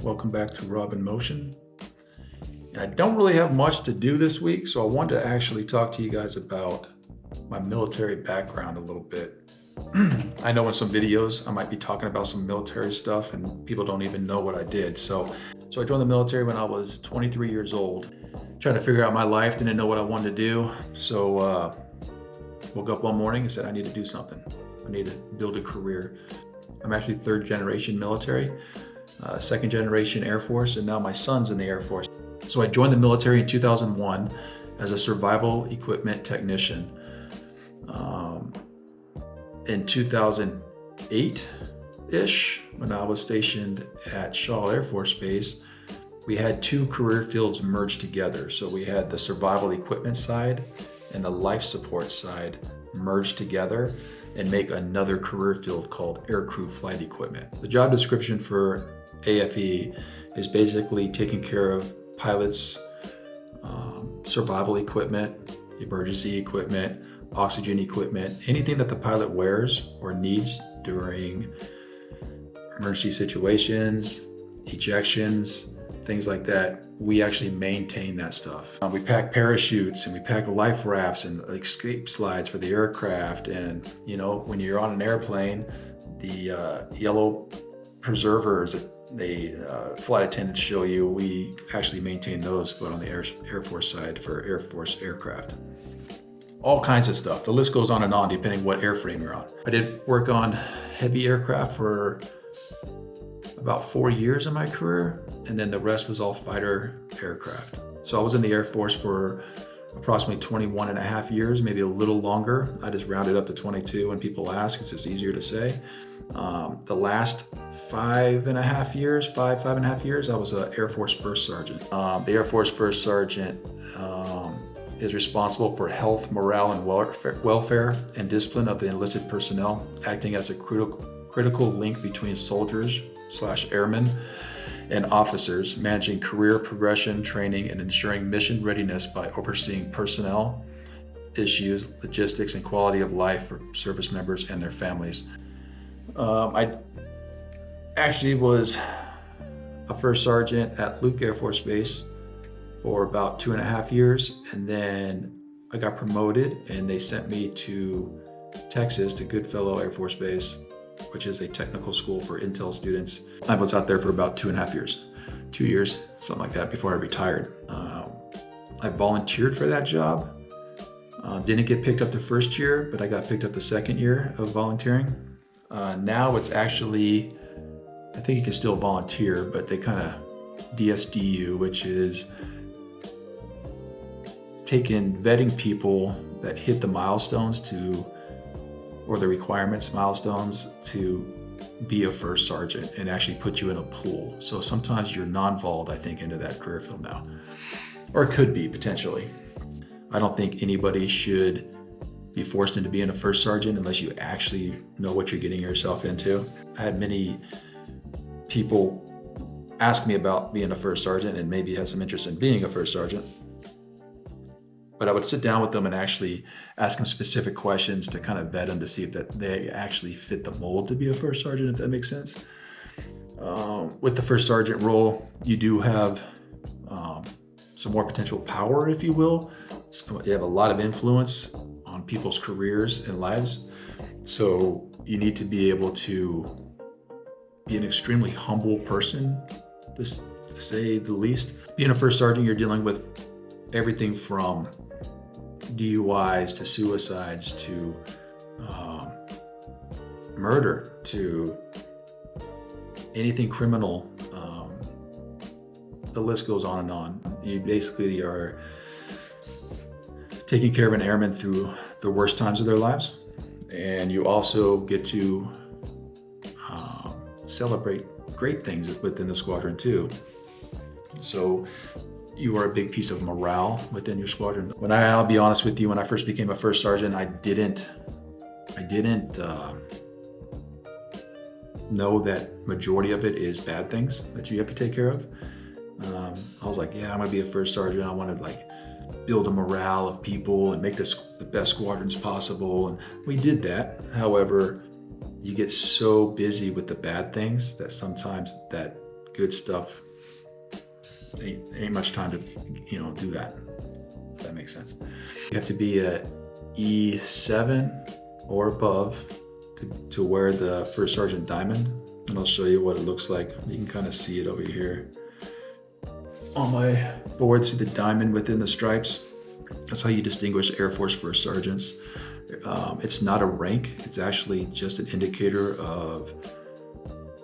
Welcome back to Rob in Motion. And I don't really have much to do this week, so I wanted to actually talk to you guys about my military background a little bit. I know in some videos I might be talking about some military stuff and people don't even know what I did. So I joined the military when I was 23 years old, trying to figure out my life, didn't know what I wanted to do. So woke up one morning and said, I need to do something. I need to build a career. I'm actually third generation military. Second generation Air Force, and now my son's in the Air Force. So I joined the military in 2001 as a survival equipment technician. In 2008-ish, when I was stationed at Shaw Air Force Base, we had two career fields merged together. So we had the survival equipment side and the life support side merged together and make another career field called aircrew flight equipment. The job description for AFE is basically taking care of pilots' survival equipment, emergency equipment, oxygen equipment, anything that the pilot wears or needs during emergency situations, ejections, things like that. We actually maintain that stuff. We pack parachutes and we pack life rafts and escape slides for the aircraft. And when you're on an airplane, the yellow preservers that the flight attendants show you, we actually maintain those, but on the Air Force side for Air Force aircraft. All kinds of stuff. The list goes on and on depending what airframe you're on. I did work on heavy aircraft for about 4 years in my career, and then the rest was all fighter aircraft. So I was in the Air Force for approximately 21 and a half years, maybe a little longer. I just rounded up to 22 when people ask, it's just easier to say. The last 5.5 years, I was an Air Force First Sergeant. The Air Force First Sergeant is responsible for health, morale, and welfare and discipline of the enlisted personnel, acting as a critical link between soldiers/airmen and officers, managing career progression, training, and ensuring mission readiness by overseeing personnel issues, logistics, and quality of life for service members and their families. I actually was a first sergeant at Luke Air Force Base for about 2.5 years, and then I got promoted and they sent me to Texas to Goodfellow Air Force Base, which is a technical school for intel students. I was out there for about 2.5 years, 2 years, something like that, before I retired. I volunteered for that job. Didn't get picked up the first year, but I got picked up the second year of volunteering. Now it's actually, I think you can still volunteer, but they kind of DSDU, which is vetting people that hit the milestones or the requirements milestones to be a first sergeant, and actually put you in a pool. So sometimes you're non-volled, I think, into that career field now, or could be potentially. I don't think anybody should be forced into being a first sergeant unless you actually know what you're getting yourself into. I had many people ask me about being a first sergeant and maybe had some interest in being a first sergeant. But I would sit down with them and actually ask them specific questions to kind of vet them to see if that they actually fit the mold to be a first sergeant, if that makes sense. With the first sergeant role, you do have some more potential power, if you will. So you have a lot of influence on people's careers and lives. So you need to be able to be an extremely humble person, to say the least. Being a first sergeant, you're dealing with everything from DUIs to suicides to murder to anything criminal. The list goes on and on. You basically are taking care of an airman through the worst times of their lives, and you also get to celebrate great things within the squadron too. So you are a big piece of morale within your squadron. I'll be honest with you, when I first became a first sergeant, I didn't know that majority of it is bad things that you have to take care of. I was like, yeah, I'm gonna be a first sergeant. I want to build a morale of people and make this the best squadrons possible. And we did that. However, you get so busy with the bad things that sometimes that good stuff, ain't much time to, do that. If that makes sense. You have to be at E7 or above to wear the First Sergeant Diamond. And I'll show you what it looks like. You can kind of see it over here. On my board, see the diamond within the stripes? That's how you distinguish Air Force First Sergeants. It's not a rank, it's actually just an indicator of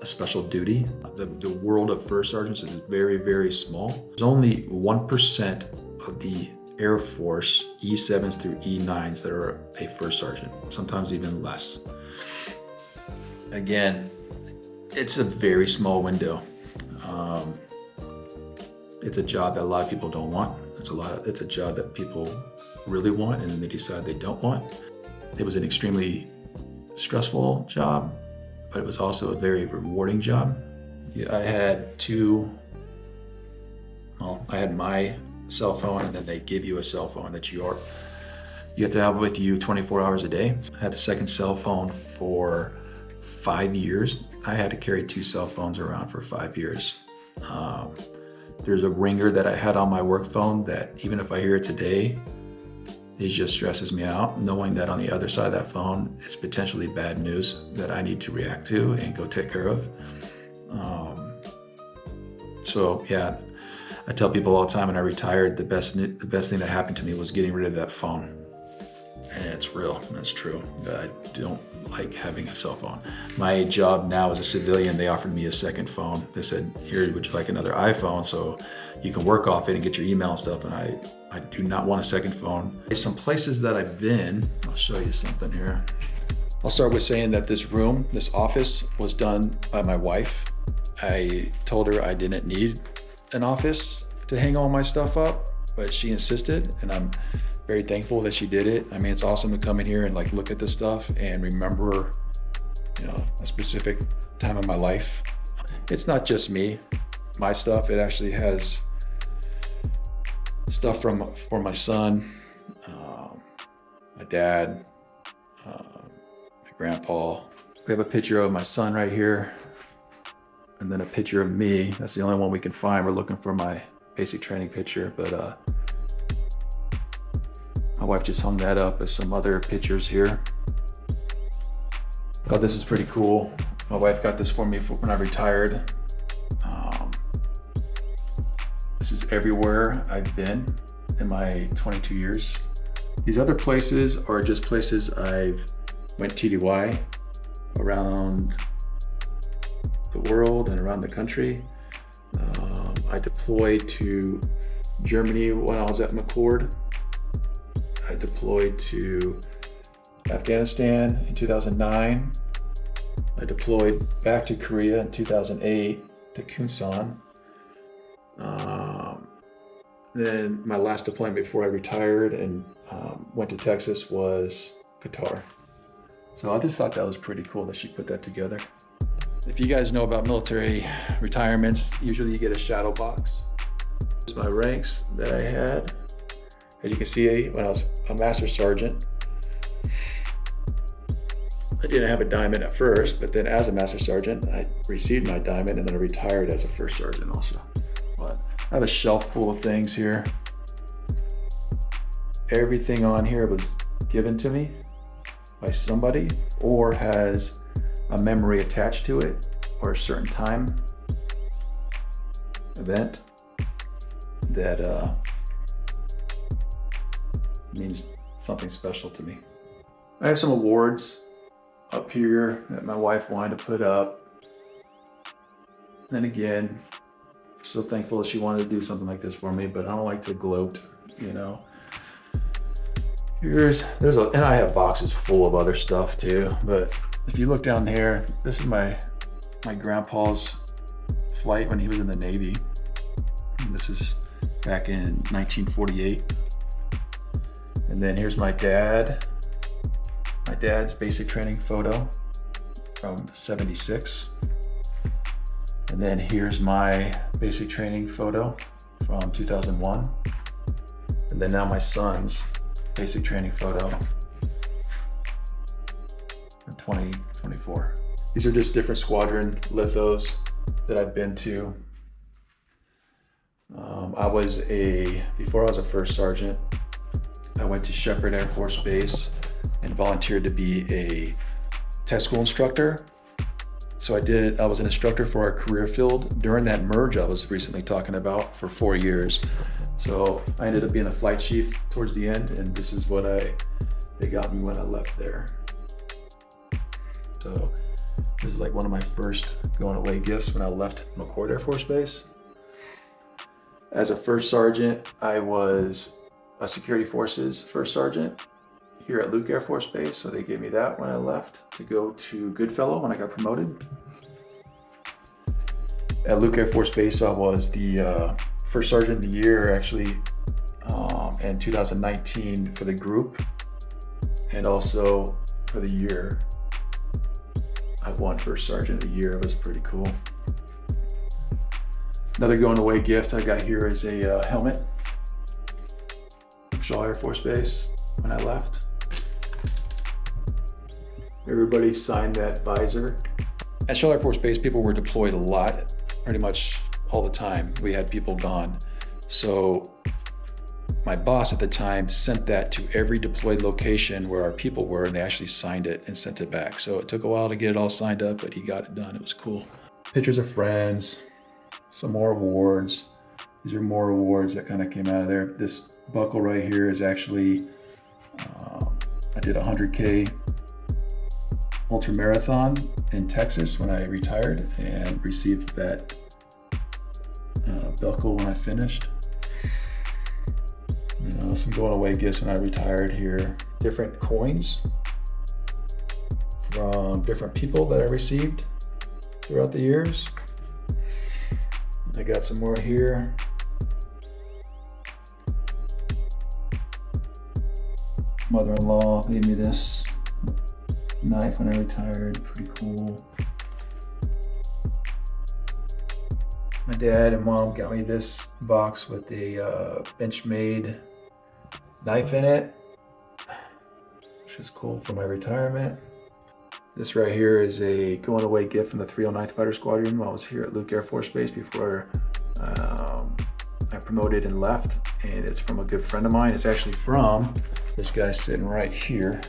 a special duty. The world of First Sergeants is very, very small. There's only 1% of the Air Force E7s through E9s that are a First Sergeant, sometimes even less. Again, it's a very small window. It's a job that a lot of people don't want. It's a job that people really want and then they decide they don't want. It was an extremely stressful job, but it was also a very rewarding job. I had I had my cell phone, and then they give you a cell phone that you have to have with you 24 hours a day. I had a second cell phone for 5 years. I had to carry 2 cell phones around for 5 years. There's a ringer that I had on my work phone that even if I hear it today, it just stresses me out, knowing that on the other side of that phone, it's potentially bad news that I need to react to and go take care of. So yeah, I tell people all the time when I retired, the best thing that happened to me was getting rid of that phone. And it's real, and it's true. I don't like having a cell phone. My job now as a civilian, they offered me a second phone. They said, here, would you like another iPhone so you can work off it and get your email and stuff? And I do not want a second phone. Some places that I've been, I'll show you something here. I'll start with saying that this office was done by my wife. I told her I didn't need an office to hang all my stuff up, but she insisted, and I'm very thankful that she did it. I mean, it's awesome to come in here and look at this stuff and remember, a specific time in my life. It's not just me, my stuff. It actually has stuff for my son, my dad, my grandpa. We have a picture of my son right here, and then a picture of me. That's the only one we can find. We're looking for my basic training picture, but my wife just hung that up as some other pictures here. Oh, this is pretty cool. My wife got this for me when I retired. This is everywhere I've been in my 22 years. These other places are just places I've went TDY around the world and around the country. I deployed to Germany when I was at McChord. I deployed to Afghanistan in 2009. I deployed back to Korea in 2008 to Kunsan. Then my last deployment before I retired and went to Texas was Qatar. So I just thought that was pretty cool that she put that together. If you guys know about military retirements, usually you get a shadow box. Here's my ranks that I had. As you can see, when I was a Master Sergeant, I didn't have a diamond at first, but then as a Master Sergeant, I received my diamond and then I retired as a First Sergeant also. But I have a shelf full of things here. Everything on here was given to me by somebody or has a memory attached to it or a certain time event that means something special to me. I have some awards up here that my wife wanted to put up. And again, so thankful that she wanted to do something like this for me, but I don't like to gloat, And I have boxes full of other stuff too, but if you look down here, this is my grandpa's flight when he was in the Navy. And this is back in 1948. And then here's my dad's basic training photo from 76. And then here's my basic training photo from 2001. And then now my son's basic training photo from 2024. These are just different squadron lithos that I've been to. Before I was a first sergeant, I went to Shepherd Air Force Base and volunteered to be a tech school instructor. So I was an instructor for our career field during that merge I was recently talking about for 4 years. So I ended up being a flight chief towards the end, and this is what they got me when I left there. So this is like one of my first going away gifts when I left McCord Air Force Base. As a first sergeant, I was a security forces first sergeant here at Luke Air Force Base. So they gave me that when I left to go to Goodfellow when I got promoted. At Luke Air Force Base, I was the first sergeant of the year actually in 2019 for the group, and also for the year. I won first sergeant of the year. It was pretty cool. Another going away gift I got here is a helmet from Shaw Air Force Base when I left. Everybody signed that visor. At Shaw Air Force Base, people were deployed a lot, pretty much all the time. We had people gone. So my boss at the time sent that to every deployed location where our people were, and they actually signed it and sent it back. So it took a while to get it all signed up, but he got it done. It was cool. Pictures of friends, some more awards. These are more awards that kind of came out of there. This buckle right here is actually, I did a 100K ultra marathon in Texas when I retired and received that buckle when I finished. Some going away gifts when I retired here. Different coins from different people that I received throughout the years. I got some more here. Mother-in-law gave me this knife when I retired, pretty cool. My dad and mom got me this box with a Benchmade knife in it, which is cool for my retirement. This right here is a going away gift from the 309th Fighter Squadron while I was here at Luke Air Force Base before I promoted and left. And it's from a good friend of mine. It's actually from this guy sitting right here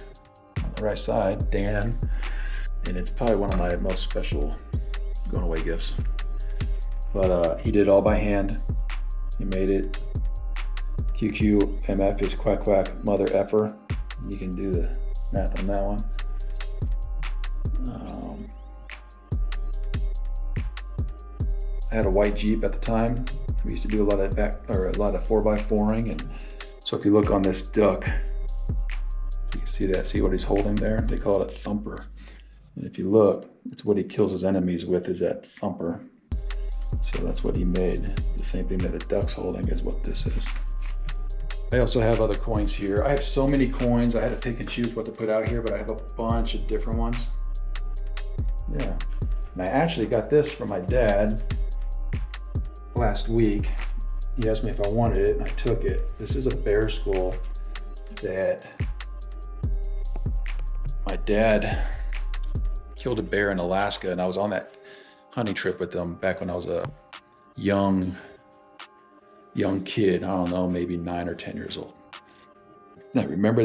on the right side, Dan. And it's probably one of my most special going away gifts. But he did it all by hand. He made it. QQMF is quack quack mother effer. You can do the math on that one. I had a white Jeep at the time. We used to do a lot of 4x4ing, and so if you look on this duck, you can see that. See what he's holding there? They call it a thumper. And if you look, it's what he kills his enemies with, is that thumper. So that's what he made. The same thing that the duck's holding is what this is. I also have other coins here. I have so many coins. I had to pick and choose what to put out here, but I have a bunch of different ones. Yeah. And I actually got this from my dad last week. He asked me if I wanted it, and I took it. This is a bear skull that my dad killed a bear in Alaska, and I was on that hunting trip with them back when I was a young kid. I don't know, maybe 9 or 10 years old. And I remember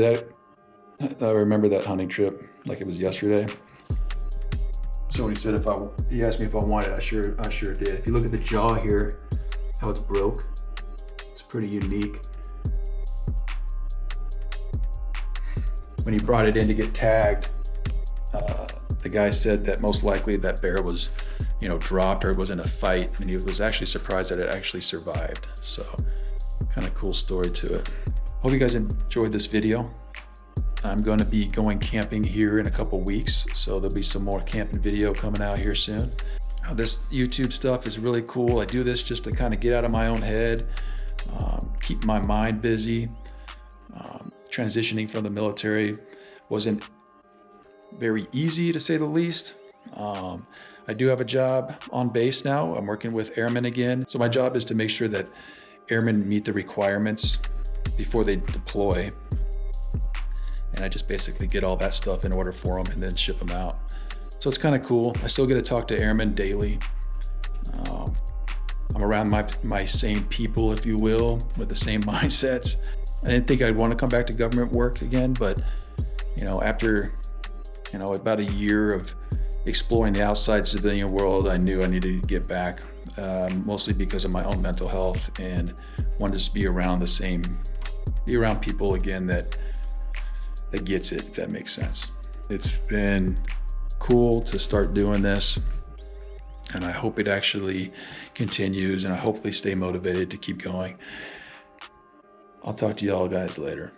that hunting trip like it was yesterday. So when he asked me if I wanted it, I sure did. If you look at the jaw here, how it's broke, it's pretty unique. When he brought it in to get tagged, the guy said that most likely that bear was, dropped or was in a fight, and he was actually surprised that it actually survived. So, kind of cool story to it. Hope you guys enjoyed this video. I'm going to be going camping here in a couple weeks, so there'll be some more camping video coming out here soon. This YouTube stuff is really cool. I do this just to kind of get out of my own head, keep my mind busy. Transitioning from the military wasn't very easy, to say the least. I do have a job on base now. I'm working with airmen again. So my job is to make sure that airmen meet the requirements before they deploy. And I just basically get all that stuff in order for them and then ship them out. So it's kind of cool. I still get to talk to airmen daily. I'm around my same people, if you will, with the same mindsets. I didn't think I'd want to come back to government work again, but after about a year of exploring the outside civilian world, I knew I needed to get back, mostly because of my own mental health, and wanted to be around people again that gets it, if that makes sense. It's been cool to start doing this, and I hope it actually continues, and I hopefully stay motivated to keep going. I'll talk to y'all guys later.